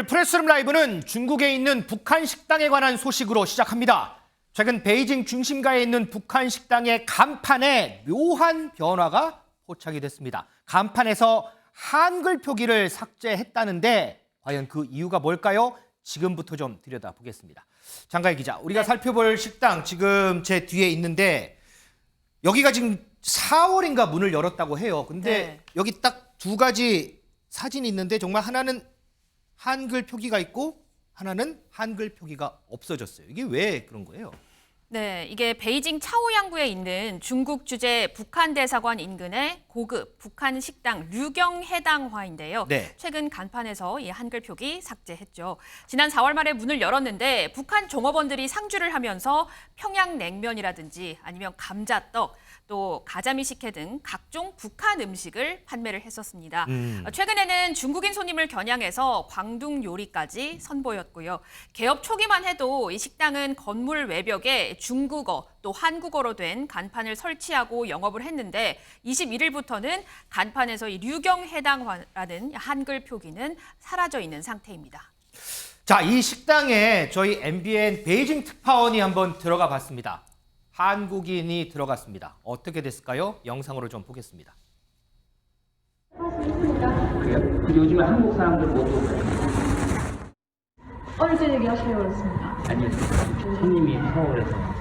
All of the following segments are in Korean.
오늘 프레스룸 라이브는 중국에 있는 북한 식당에 관한 소식으로 시작합니다. 최근 베이징 중심가에 있는 북한 식당의 간판에 묘한 변화가 포착이 됐습니다. 간판에서 한글 표기를 삭제했다는데 과연 그 이유가 뭘까요? 지금부터 좀 들여다보겠습니다. 장가희 기자, 우리가 살펴볼 식당 지금 제 뒤에 있는데 여기가 지금 4월인가 문을 열었다고 해요. 근데 여기 딱 두 가지 사진이 있는데 정말 하나는 한글 표기가 있고 하나는 한글 표기가 없어졌어요. 이게 왜 그런 거예요? 네, 이게 베이징 차오양구에 있는 중국 주재 북한 대사관 인근의 고급 북한 식당 류경해당화인데요. 네. 최근 간판에서 이 한글 표기 삭제했죠. 지난 4월 말에 문을 열었는데 북한 종업원들이 상주를 하면서 평양냉면이라든지 아니면 감자떡, 또 가자미 식혜 등 각종 북한 음식을 판매를 했었습니다. 최근에는 중국인 손님을 겨냥해서 광둥 요리까지 선보였고요. 개업 초기만 해도 이 식당은 건물 외벽에 중국어 또 한국어로 된 간판을 설치하고 영업을 했는데 21일부터는 간판에서 이 류경해당화라는 한글 표기는 사라져 있는 상태입니다. 자, 이 식당에 저희 MBN 베이징 특파원이 한번 들어가 봤습니다. 한국인이 들어갔습니다. 어떻게 됐을까요? 영상으로 좀 보겠습니다. 그래요? 요즘에 한국 사람들 모두 어느 저녁에 하시려고 그랬습니다. 아니요, 손님이 서울에서 와서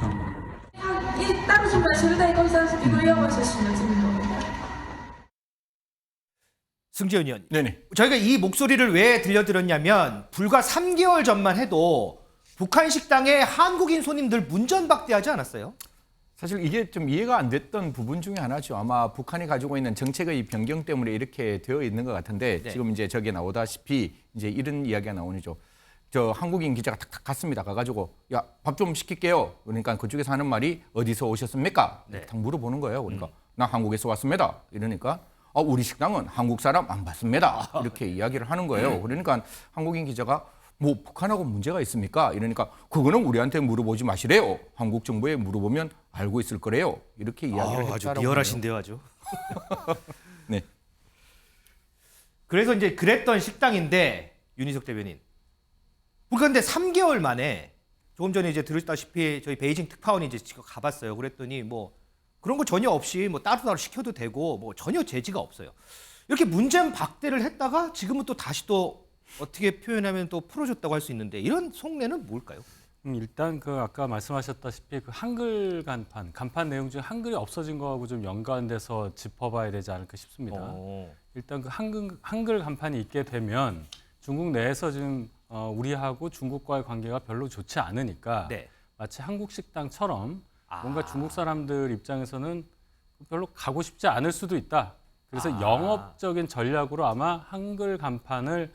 一大部分是在高三是这个愿望是什么这么多？ 승지현 의원, 네네. 저희가 이 목소리를 왜 들려드렸냐면 불과 3개월 전만 해도 북한 식당에 한국인 손님들 문전박대하지 않았어요? 사실 이게 좀 이해가 안 됐던 부분 중에 하나죠. 아마 북한이 가지고 있는 정책의 변경 때문에 이렇게 되어 있는 것 같은데 네. 지금 이제 저게 나오다시피 이제 이런 이야기가 나오죠. 저 한국인 기자가 탁탁 갔습니다. 가가지고 야, 밥 좀 시킬게요. 그러니까 그쪽에서 하는 말이 어디서 오셨습니까? 네. 딱 물어보는 거예요. 그러니까 나 한국에서 왔습니다. 이러니까 우리 식당은 한국 사람 안 받습니다. 이렇게 이야기를 하는 거예요. 그러니까 한국인 기자가 뭐 북한하고 문제가 있습니까? 이러니까 그거는 우리한테 물어보지 마시래요. 한국 정부에 물어보면 알고 있을 거래요. 이렇게 이야기를 했다라고 아주 리얼하신데요, 아주. 네. 그래서 이제 그랬던 식당인데 윤희석 대변인. 그런데 3개월 만에 조금 전에 이제 들으셨다시피 저희 베이징 특파원이 이제 지금 가봤어요. 그랬더니 뭐 그런 거 전혀 없이 뭐 따로따로 시켜도 되고 뭐 전혀 제지가 없어요. 이렇게 문전박대를 했다가 지금은 또 다시 또 어떻게 표현하면 또 풀어줬다고 할 수 있는데 이런 속내는 뭘까요? 일단 그 아까 말씀하셨다시피 그 한글 간판 내용 중 한글이 없어진 거하고 좀 연관돼서 짚어봐야 되지 않을까 싶습니다. 일단 그 한글 간판이 있게 되면 중국 내에서 지금 우리하고 중국과의 관계가 별로 좋지 않으니까 네. 마치 한국 식당처럼 뭔가 중국 사람들 입장에서는 별로 가고 싶지 않을 수도 있다. 그래서 영업적인 전략으로 아마 간판에서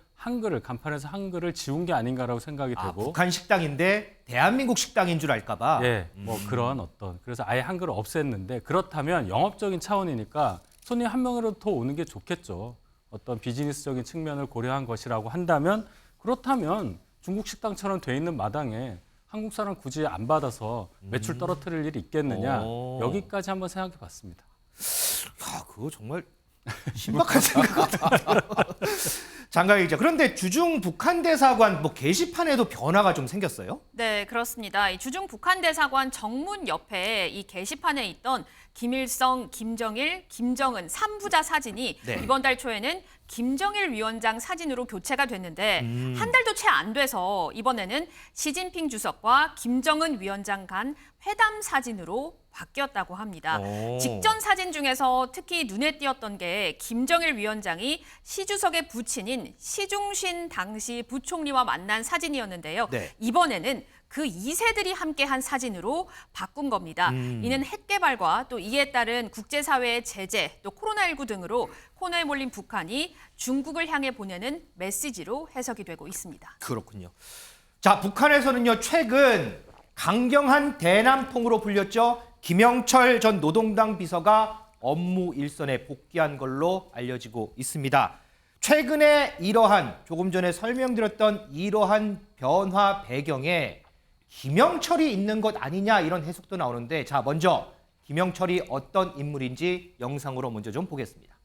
한글을 지운 게 아닌가라고 생각이 되고. 북한 식당인데 대한민국 식당인 줄 알까 봐. 예, 뭐 그런 그래서 아예 한글을 없앴는데 그렇다면 영업적인 차원이니까 손님 한 명이라도 더 오는 게 좋겠죠. 어떤 비즈니스적인 측면을 고려한 것이라고 한다면 그렇다면 중국 식당처럼 돼 있는 마당에 한국 사람 굳이 안 받아서 매출 떨어뜨릴 일이 있겠느냐. 여기까지 한번 생각해 봤습니다. 야, 그거 정말 신박한 생각 같은데요. 장가희 기자, 그런데 주중 북한 대사관 뭐 게시판에도 변화가 좀 생겼어요? 네, 그렇습니다. 이 주중 북한 대사관 정문 옆에 이 게시판에 있던 김일성, 김정일, 김정은 3부자 사진이 네. 이번 달 초에는 김정일 위원장 사진으로 교체가 됐는데 한 달도 채 안 돼서 이번에는 시진핑 주석과 김정은 위원장 간 회담 사진으로 바뀌었다고 합니다. 직전 사진 중에서 특히 눈에 띄었던 게 김정일 위원장이 시 주석의 부친인 시중신 당시 부총리와 만난 사진이었는데요. 네. 이번에는 그 2세들이 함께한 사진으로 바꾼 겁니다. 이는 핵 개발과 또 이에 따른 국제사회의 제재, 또 코로나19 등으로 코너에 몰린 북한이 중국을 향해 보내는 메시지로 해석이 되고 있습니다. 그렇군요. 자, 북한에서는요, 최근 강경한 대남통으로 불렸죠. 김영철 전 노동당 비서가 업무 일선에 복귀한 걸로 알려지고 있습니다. 최근에 조금 전에 설명드렸던 이러한 변화 배경에 김영철이 있는 것 아니냐 이런 해석도 나오는데, 자, 먼저 김영철이 어떤 인물인지 영상으로 먼저 좀 보겠습니다.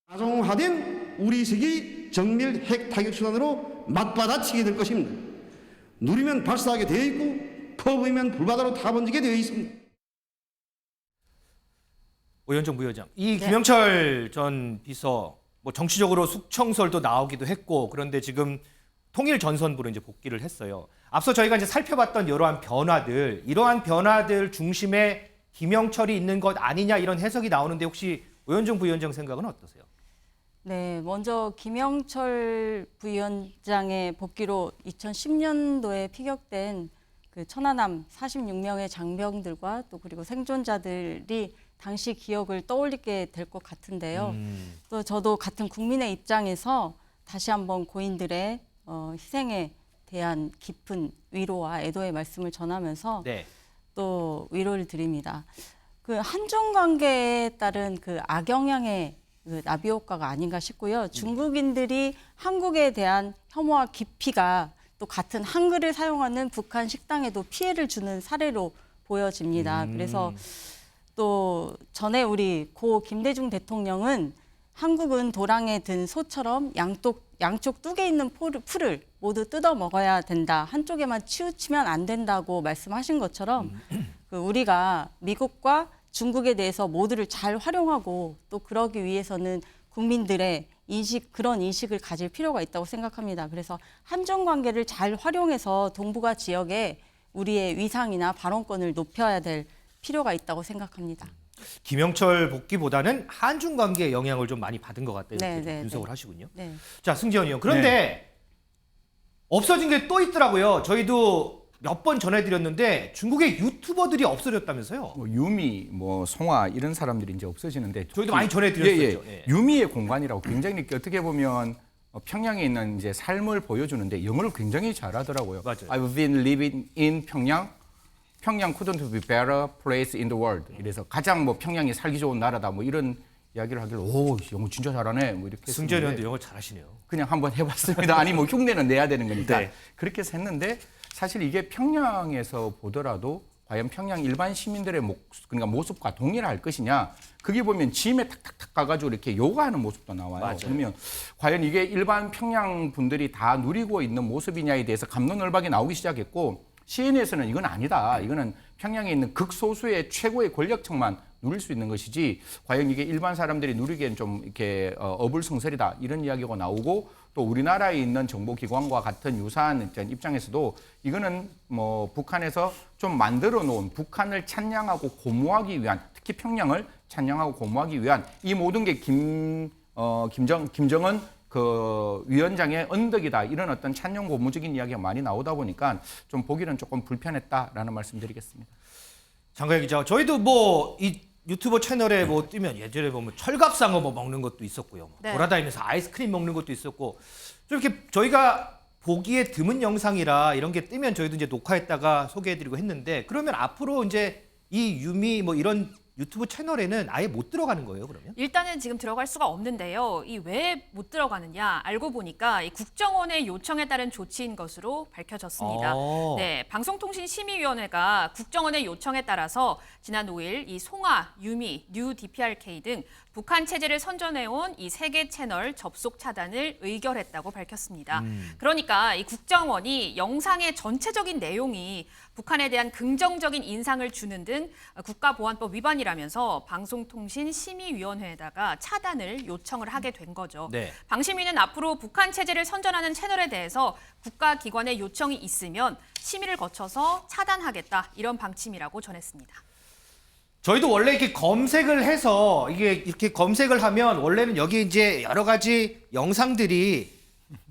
다종화된 우리식이 정밀 핵 타격 수단으로 맞받아치게 될 것입니다. 누리면 발사하게 되어 있고 퍼부으면 불바다로 타번지게 되어 있습니다. 오현정 부위원장, 이 김영철 전 비서 뭐 정치적으로 숙청설도 나오기도 했고 그런데 지금 통일 전선부로 이제 복귀를 했어요. 앞서 저희가 이제 살펴봤던 이러한 변화들, 이러한 변화들 중심에 김영철이 있는 것 아니냐 이런 해석이 나오는데 혹시 오현정 부위원장 생각은 어떠세요? 네, 먼저 김영철 부위원장의 복귀로 2010년도에 피격된 그 천안함 46명의 장병들과 또 그리고 생존자들이 당시 기억을 떠올리게 될 것 같은데요. 또 저도 같은 국민의 입장에서 다시 한번 고인들의 희생에 대한 깊은 위로와 애도의 말씀을 전하면서 네. 또 위로를 드립니다. 그 한중 관계에 따른 그 악영향의 그 나비 효과가 아닌가 싶고요. 중국인들이 한국에 대한 혐오와 기피가 또 같은 한글을 사용하는 북한 식당에도 피해를 주는 사례로 보여집니다. 그래서 또 전에 우리 고 김대중 대통령은 한국은 도랑에 든 소처럼 양쪽 뚝에 있는 풀을 모두 뜯어 먹어야 된다. 한쪽에만 치우치면 안 된다고 말씀하신 것처럼 그 우리가 미국과 중국에 대해서 모두를 잘 활용하고 또 그러기 위해서는 국민들의 그런 인식을 가질 필요가 있다고 생각합니다. 그래서 한중 관계를 잘 활용해서 동북아 지역에 우리의 위상이나 발언권을 높여야 될 필요가 있다고 생각합니다. 김영철 복귀보다는 한중 관계에 영향을 좀 많이 받은 것 같다 이렇게 네, 분석을 하시군요. 네. 자, 승지원 의원. 그런데 없어진 게 또 있더라고요. 저희도 몇 번 전해드렸는데 중국의 유튜버들이 없어졌다면서요. 뭐 유미, 뭐 송아 이런 사람들이 이제 없어지는데 저희도 많이 전해드렸었죠. 예. 유미의 공간이라고 굉장히 이렇게 어떻게 보면 평양에 있는 이제 삶을 보여주는데 영어를 굉장히 잘하더라고요. 맞아요. I've been living in 평양. 평양 couldn't be better place in the world. 이래서 가장 뭐 평양이 살기 좋은 나라다 뭐 이런 이야기를 하길래 오 영어 진짜 잘하네 뭐 이렇게 승지원 했었는데 의원도 영어 잘하시네요. 그냥 한번 해봤습니다. 아니 뭐 흉내는 내야 되는 거니까 네. 그렇게 해서 했는데 사실 이게 평양에서 보더라도 과연 평양 일반 시민들의 그러니까 모습과 동일할 것이냐 그게 보면 짐에 탁탁탁 가가지고 이렇게 요가하는 모습도 나와요. 맞아요. 그러면 과연 이게 일반 평양 분들이 다 누리고 있는 모습이냐에 대해서 갑론을박이 나오기 시작했고 CNN에서는 이건 아니다. 이거는 평양에 있는 극소수의 최고의 권력층만 누릴 수 있는 것이지 과연 이게 일반 사람들이 누리기엔 좀 이렇게 어불성설이다 이런 이야기가 나오고 또 우리나라에 있는 정보기관과 같은 유사한 입장에서도 이거는 뭐 북한에서 좀 만들어 놓은 북한을 찬양하고 고무하기 위한 특히 평양을 찬양하고 고무하기 위한 이 모든 게 김정은 그 위원장의 언덕이다 이런 어떤 찬양 고무적인 이야기가 많이 나오다 보니까 좀 보기는 조금 불편했다라는 말씀드리겠습니다. 장가영 기자, 저희도 뭐 이 유튜버 채널에 뭐 뜨면 예전에 보면 철갑상어 뭐 먹는 것도 있었고요. 뭐 네. 돌아다니면서 아이스크림 먹는 것도 있었고 좀 이렇게 저희가 보기에 드문 영상이라 이런 게 뜨면 저희도 이제 녹화했다가 소개해드리고 했는데 그러면 앞으로 이제 이 유미 뭐 이런 유튜브 채널에는 아예 못 들어가는 거예요, 그러면? 일단은 지금 들어갈 수가 없는데요. 이 왜 못 들어가느냐 알고 보니까 이 국정원의 요청에 따른 조치인 것으로 밝혀졌습니다. 네, 방송통신심의위원회가 국정원의 요청에 따라서 지난 5일 이 송아, 유미, 뉴 DPRK 등 북한 체제를 선전해온 이 3개 채널 접속 차단을 의결했다고 밝혔습니다. 그러니까 이 국정원이 영상의 전체적인 내용이 북한에 대한 긍정적인 인상을 주는 등 국가보안법 위반이라면서 방송통신심의위원회에다가 차단을 요청을 하게 된 거죠. 네. 방심위는 앞으로 북한 체제를 선전하는 채널에 대해서 국가기관의 요청이 있으면 심의를 거쳐서 차단하겠다 이런 방침이라고 전했습니다. 저희도 원래 이렇게 검색을 해서 이게 이렇게 검색을 하면 원래는 여기 이제 여러 가지 영상들이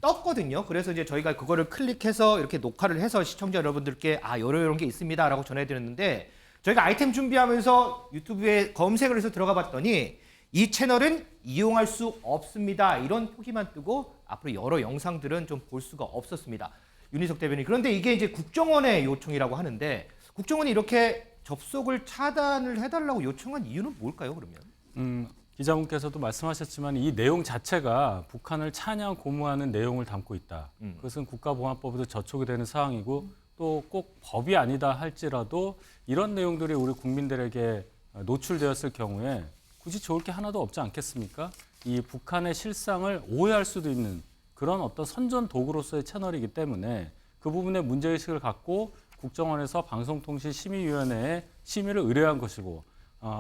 떴거든요. 그래서 이제 저희가 그거를 클릭해서 이렇게 녹화를 해서 시청자 여러분들께 이런 게 있습니다라고 전해드렸는데 저희가 아이템 준비하면서 유튜브에 검색을 해서 들어가 봤더니 이 채널은 이용할 수 없습니다. 이런 표기만 뜨고 앞으로 여러 영상들은 좀 볼 수가 없었습니다. 윤희석 대변인. 그런데 이게 이제 국정원의 요청이라고 하는데 국정원이 이렇게 접속을 차단을 해달라고 요청한 이유는 뭘까요, 그러면? 기자분께서도 말씀하셨지만 이 내용 자체가 북한을 찬양 고무하는 내용을 담고 있다. 그것은 국가보안법에도 저촉이 되는 사항이고 또 꼭 법이 아니다 할지라도 이런 내용들이 우리 국민들에게 노출되었을 경우에 굳이 좋을 게 하나도 없지 않겠습니까? 이 북한의 실상을 오해할 수도 있는 그런 어떤 선전 도구로서의 채널이기 때문에 그 부분에 문제의식을 갖고 국정원에서 방송통신심의위원회에 심의를 의뢰한 것이고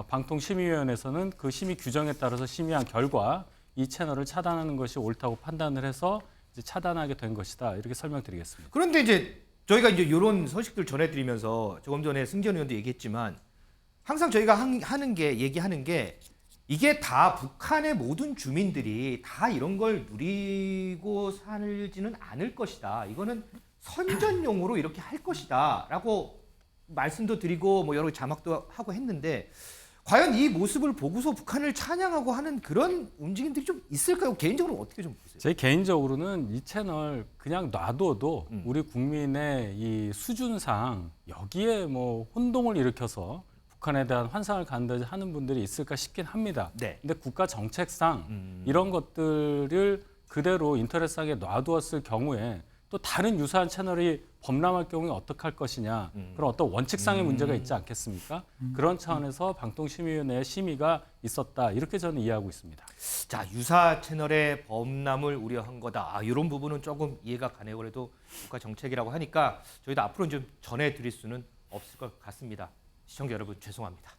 방통심의위원회에서는 그 심의 규정에 따라서 심의한 결과 이 채널을 차단하는 것이 옳다고 판단을 해서 이제 차단하게 된 것이다. 이렇게 설명드리겠습니다. 그런데 이제 저희가 이제 이런 소식들 전해드리면서 조금 전에 승전 의원도 얘기했지만 항상 저희가 얘기하는 게 이게 다 북한의 모든 주민들이 다 이런 걸 누리고 살지는 않을 것이다. 이거는 선전용으로 이렇게 할 것이다라고 말씀도 드리고 뭐 여러 자막도 하고 했는데 과연 이 모습을 보고서 북한을 찬양하고 하는 그런 움직임들이 좀 있을까요? 개인적으로 어떻게 좀 보세요? 제 개인적으로는 이 채널 그냥 놔둬도 우리 국민의 이 수준상 여기에 뭐 혼동을 일으켜서 북한에 대한 환상을 갖는다 하는 분들이 있을까 싶긴 합니다. 네. 근데 국가 정책상 이런 것들을 그대로 인터넷상에 놔두었을 경우에 또 다른 유사한 채널이 범람할 경우에 어떻게 할 것이냐 그런 어떤 원칙상의 문제가 있지 않겠습니까? 그런 차원에서 방통심의위원회의 심의가 있었다 이렇게 저는 이해하고 있습니다. 자, 유사 채널의 범람을 우려한 거다. 이런 부분은 조금 이해가 가네요. 그래도 국가 정책이라고 하니까 저희도 앞으로 좀 전해드릴 수는 없을 것 같습니다. 시청자 여러분 죄송합니다.